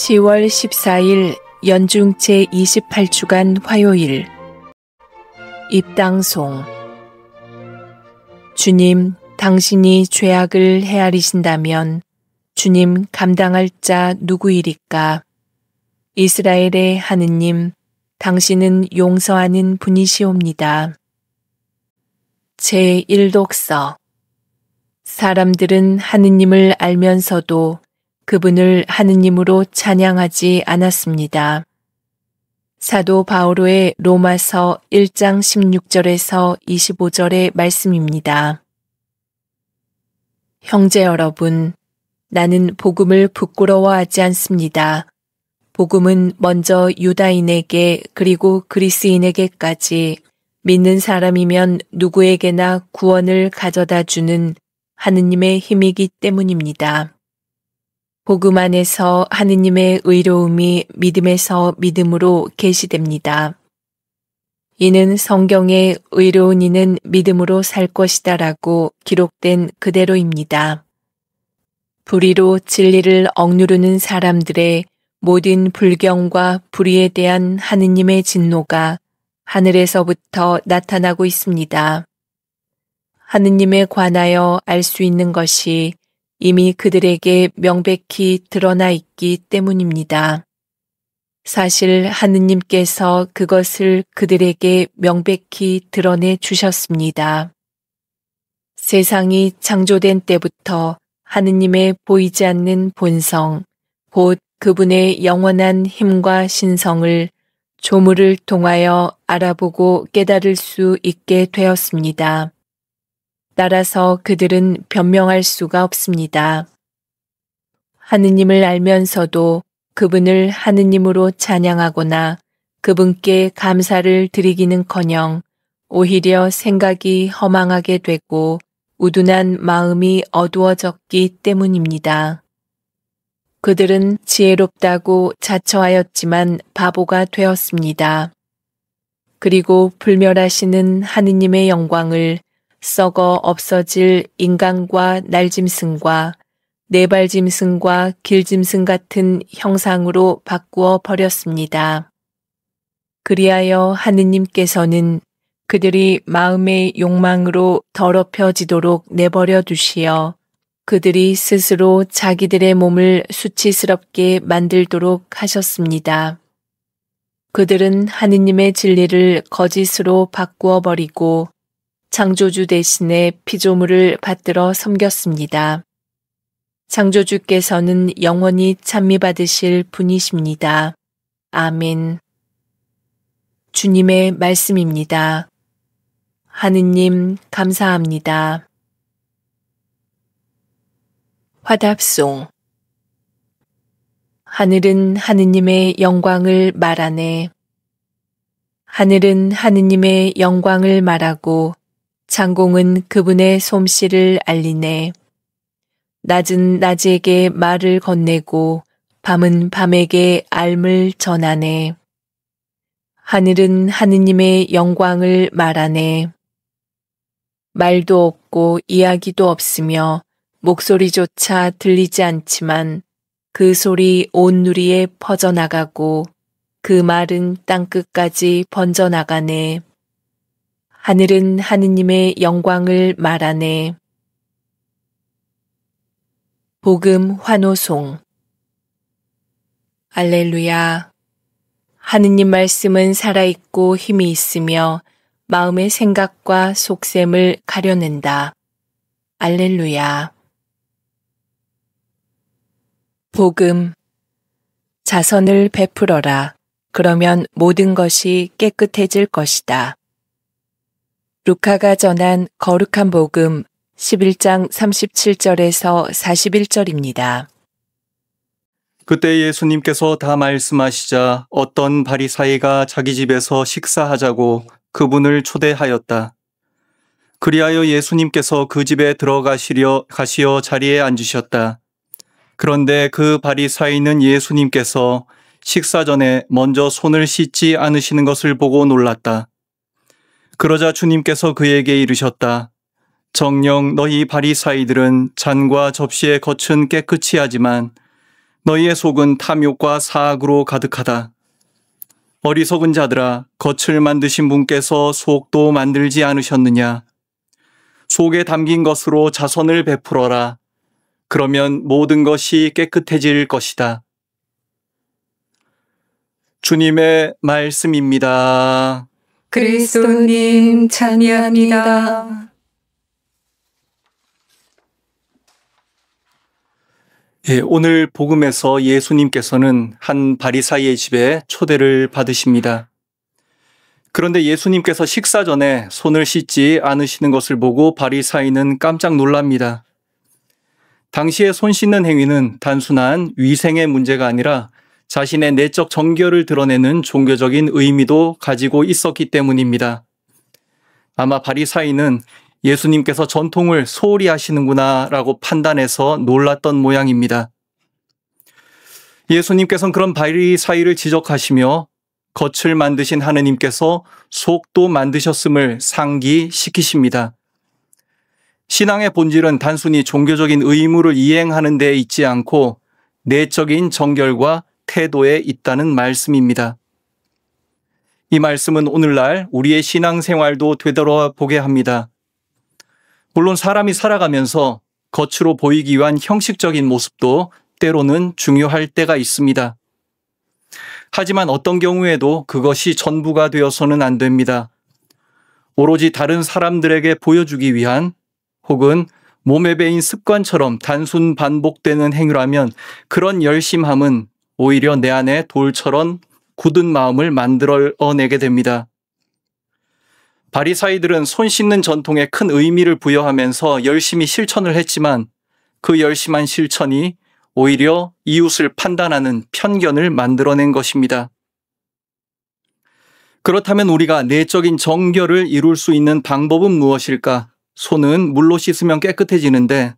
10월 14일 연중 제28주간 화요일 입당송. 주님, 당신이 죄악을 헤아리신다면 주님 감당할 자 누구이리까? 이스라엘의 하느님, 당신은 용서하는 분이시옵니다. 제1독서. 사람들은 하느님을 알면서도 그분을 하느님으로 찬양하지 않았습니다. 사도 바오로의 로마서 1장 16절에서 25절의 말씀입니다. 형제 여러분, 나는 복음을 부끄러워하지 않습니다. 복음은 먼저 유다인에게 그리고 그리스인에게까지 믿는 사람이면 누구에게나 구원을 가져다 주는 하느님의 힘이기 때문입니다. 복음 안에서 하느님의 의로움이 믿음에서 믿음으로 계시됩니다. 이는 성경에 의로운 이는 믿음으로 살 것이다라고 기록된 그대로입니다. 불의로 진리를 억누르는 사람들의 모든 불경과 불의에 대한 하느님의 진노가 하늘에서부터 나타나고 있습니다. 하느님에 관하여 알 수 있는 것이 이미 그들에게 명백히 드러나 있기 때문입니다. 사실 하느님께서 그것을 그들에게 명백히 드러내 주셨습니다. 세상이 창조된 때부터 하느님의 보이지 않는 본성, 곧 그분의 영원한 힘과 신성을 조물을 통하여 알아보고 깨달을 수 있게 되었습니다. 따라서 그들은 변명할 수가 없습니다. 하느님을 알면서도 그분을 하느님으로 찬양하거나 그분께 감사를 드리기는커녕 오히려 생각이 허망하게 되고 우둔한 마음이 어두워졌기 때문입니다. 그들은 지혜롭다고 자처하였지만 바보가 되었습니다. 그리고 불멸하시는 하느님의 영광을 썩어 없어질 인간과 날짐승과 네발짐승과 길짐승 같은 형상으로 바꾸어 버렸습니다. 그리하여 하느님께서는 그들이 마음의 욕망으로 더럽혀지도록 내버려 두시어 그들이 스스로 자기들의 몸을 수치스럽게 만들도록 하셨습니다. 그들은 하느님의 진리를 거짓으로 바꾸어 버리고 창조주 대신에 피조물을 받들어 섬겼습니다. 창조주께서는 영원히 찬미받으실 분이십니다. 아멘. 주님의 말씀입니다. 하느님 감사합니다. 화답송. 하늘은 하느님의 영광을 말하네. 하늘은 하느님의 영광을 말하고 창공은 그분의 솜씨를 알리네. 낮은 낮에게 말을 건네고 밤은 밤에게 알을 전하네. 하늘은 하느님의 영광을 말하네. 말도 없고 이야기도 없으며 목소리조차 들리지 않지만 그 소리 온 누리에 퍼져나가고 그 말은 땅끝까지 번져나가네. 하늘은 하느님의 영광을 말하네. 복음 환호송. 알렐루야. 하느님 말씀은 살아있고 힘이 있으며 마음의 생각과 속셈을 가려낸다. 알렐루야. 복음. 자선을 베풀어라. 그러면 모든 것이 깨끗해질 것이다. 루카가 전한 거룩한 복음 11장 37절에서 41절입니다. 그때 예수님께서 다 말씀하시자 어떤 바리사이가 자기 집에서 식사하자고 그분을 초대하였다. 그리하여 예수님께서 그 집에 가시어 자리에 앉으셨다. 그런데 그 바리사이는 예수님께서 식사 전에 먼저 손을 씻지 않으시는 것을 보고 놀랐다. 그러자 주님께서 그에게 이르셨다. 정녕 너희 바리사이들은 잔과 접시의 겉은 깨끗이 하지만 너희의 속은 탐욕과 사악으로 가득하다. 어리석은 자들아, 겉을 만드신 분께서 속도 만들지 않으셨느냐? 속에 담긴 것으로 자선을 베풀어라. 그러면 모든 것이 깨끗해질 것이다. 주님의 말씀입니다. 그리스도님 찬미합니다. 오늘 복음에서 예수님께서는 한 바리사이의 집에 초대를 받으십니다. 그런데 예수님께서 식사 전에 손을 씻지 않으시는 것을 보고 바리사이는 깜짝 놀랍니다. 당시에 손 씻는 행위는 단순한 위생의 문제가 아니라 자신의 내적 정결을 드러내는 종교적인 의미도 가지고 있었기 때문입니다. 아마 바리사이는 예수님께서 전통을 소홀히 하시는구나 라고 판단해서 놀랐던 모양입니다. 예수님께서는 그런 바리사이를 지적하시며 겉을 만드신 하느님께서 속도 만드셨음을 상기시키십니다. 신앙의 본질은 단순히 종교적인 의무를 이행하는 데 있지 않고 내적인 정결과 태도에 있다는 말씀입니다. 이 말씀은 오늘날 우리의 신앙생활도 되돌아보게 합니다. 물론 사람이 살아가면서 겉으로 보이기 위한 형식적인 모습도 때로는 중요할 때가 있습니다. 하지만 어떤 경우에도 그것이 전부가 되어서는 안 됩니다. 오로지 다른 사람들에게 보여주기 위한 혹은 몸에 배인 습관처럼 단순 반복되는 행위라면 그런 열심함은 오히려 내 안에 돌처럼 굳은 마음을 만들어내게 됩니다. 바리사이들은 손 씻는 전통에 큰 의미를 부여하면서 열심히 실천을 했지만 그 열심한 실천이 오히려 이웃을 판단하는 편견을 만들어낸 것입니다. 그렇다면 우리가 내적인 정결을 이룰 수 있는 방법은 무엇일까? 손은 물로 씻으면 깨끗해지는데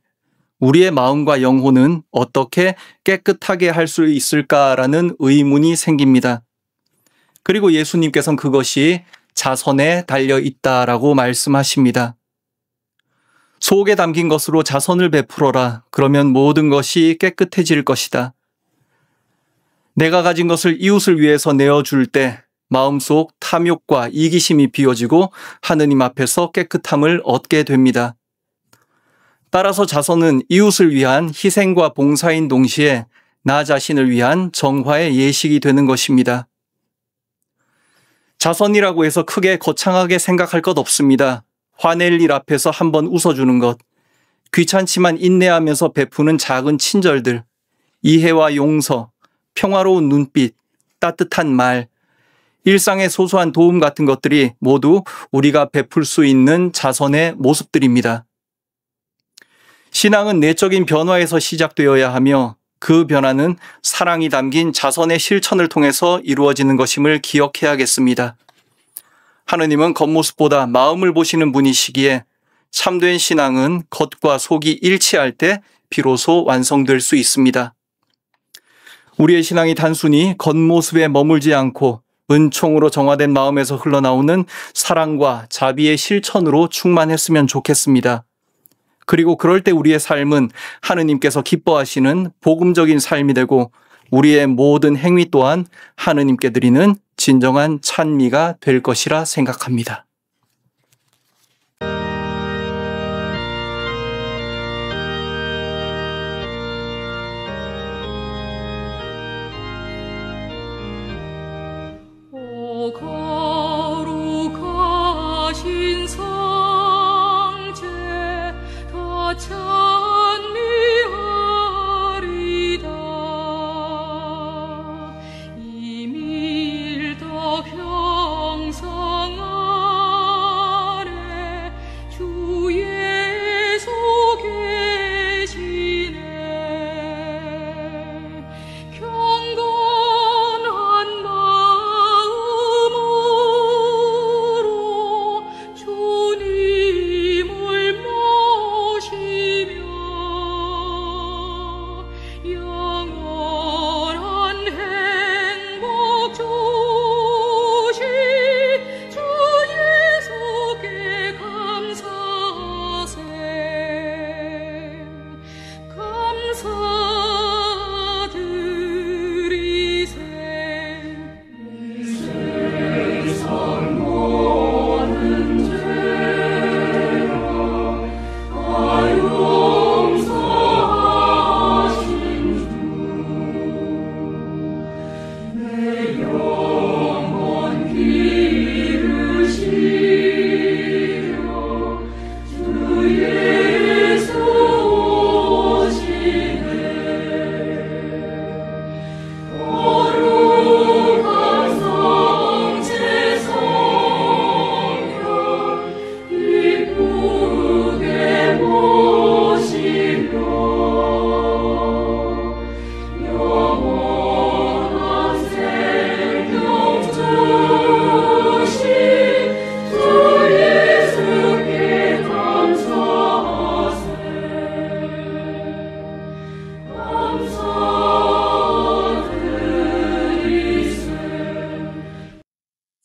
우리의 마음과 영혼은 어떻게 깨끗하게 할 수 있을까라는 의문이 생깁니다. 그리고 예수님께서는 그것이 자선에 달려 있다라고 말씀하십니다. 속에 담긴 것으로 자선을 베풀어라. 그러면 모든 것이 깨끗해질 것이다. 내가 가진 것을 이웃을 위해서 내어줄 때 마음속 탐욕과 이기심이 비워지고 하느님 앞에서 깨끗함을 얻게 됩니다. 따라서 자선은 이웃을 위한 희생과 봉사인 동시에 나 자신을 위한 정화의 예식이 되는 것입니다. 자선이라고 해서 크게 거창하게 생각할 것 없습니다. 화낼 일 앞에서 한번 웃어주는 것, 귀찮지만 인내하면서 베푸는 작은 친절들, 이해와 용서, 평화로운 눈빛, 따뜻한 말, 일상의 소소한 도움 같은 것들이 모두 우리가 베풀 수 있는 자선의 모습들입니다. 신앙은 내적인 변화에서 시작되어야 하며 그 변화는 사랑이 담긴 자선의 실천을 통해서 이루어지는 것임을 기억해야겠습니다. 하느님은 겉모습보다 마음을 보시는 분이시기에 참된 신앙은 겉과 속이 일치할 때 비로소 완성될 수 있습니다. 우리의 신앙이 단순히 겉모습에 머물지 않고 은총으로 정화된 마음에서 흘러나오는 사랑과 자비의 실천으로 충만했으면 좋겠습니다. 그리고 그럴 때 우리의 삶은 하느님께서 기뻐하시는 복음적인 삶이 되고 우리의 모든 행위 또한 하느님께 드리는 진정한 찬미가 될 것이라 생각합니다. 거룩하신 성체 더 찬미하리다. 이밀 더 형성한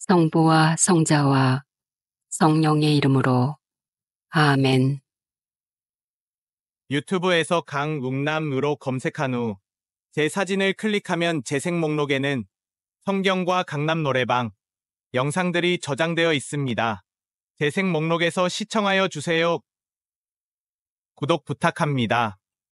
성부와 성자와 성령의 이름으로 아멘. 유튜브에서 강웅남으로 검색한 후 제 사진을 클릭하면 재생 목록에는 성경과 강남 노래방 영상들이 저장되어 있습니다. 재생 목록에서 시청하여 주세요. 구독 부탁합니다.